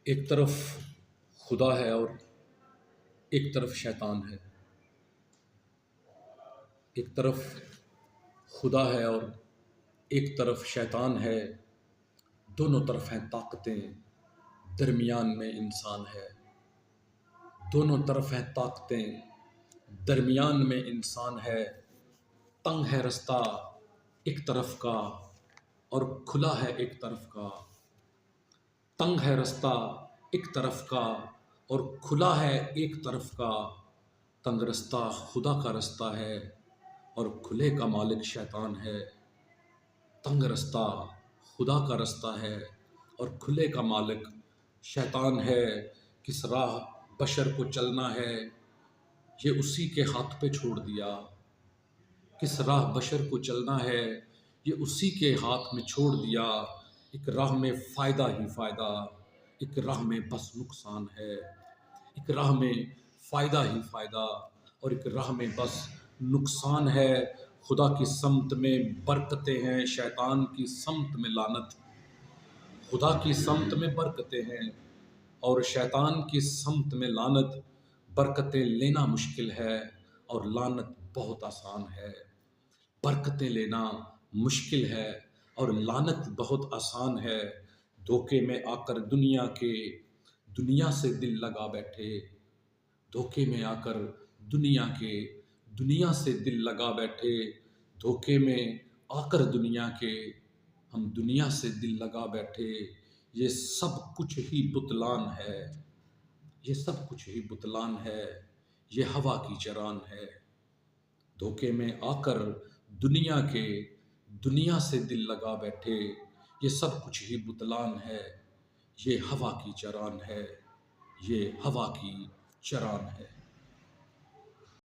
ایک طرف خدا ہے اور ایک طرف شیطان ہے۔ ایک طرف خدا ہے اور ایک طرف شیطان ہے، دونوں طرف ہیں طاقتیں، درمیان میں انسان ہے۔ دونوں طرف ہیں طاقتیں، درمیان میں انسان ہے۔ تنگ ہے رستہ ایک طرف کا اور کھلا ہے ایک طرف کا۔ تنگ ہے رستہ ایک طرف کا اور کھلا ہے ایک طرف کا۔ تنگ رستہ خدا کا رستہ ہے اور کھلے کا مالک شیطان ہے۔ تنگ رستہ خدا کا رستہ ہے اور کھلے کا مالک شیطان ہے۔ کس راہ بشر کو چلنا ہے یہ اسی کے ہاتھ پہ چھوڑ دیا۔ کس راہ بشر کو چلنا ہے یہ اسی کے ہاتھ میں چھوڑ دیا۔ ایک راہ میں فائدہ ہی فائدہ، ایک راہ میں بس نقصان ہے۔ ایک راہ میں فائدہ ہی فائدہ اور ایک راہ میں بس نقصان ہے۔ خدا کی سمت میں برکتیں ہیں، شیطان کی سمت میں لعنت۔ خدا کی سمت میں برکتیں ہیں اور شیطان کی سمت میں لعنت۔ برکتیں لینا مشکل ہے اور لعنت بہت آسان ہے۔ برکتیں لینا مشکل ہے اور لعنت بہت آسان ہے۔ دھوکے میں آ کر دنیا سے دل لگا بیٹھے۔ دھوکے میں آ کر دنیا سے دل لگا بیٹھے۔ دھوکے میں آ کر ہم دنیا سے دل لگا بیٹھے۔ یہ سب کچھ ہی بتلان ہے، یہ سب کچھ ہی بتلان ہے، یہ ہوا کی چران ہے۔ دھوکے میں آ کر دنیا سے دل لگا بیٹھے۔ یہ سب کچھ ہی بتلان ہے، یہ ہوا کی چران ہے، یہ ہوا کی چران ہے۔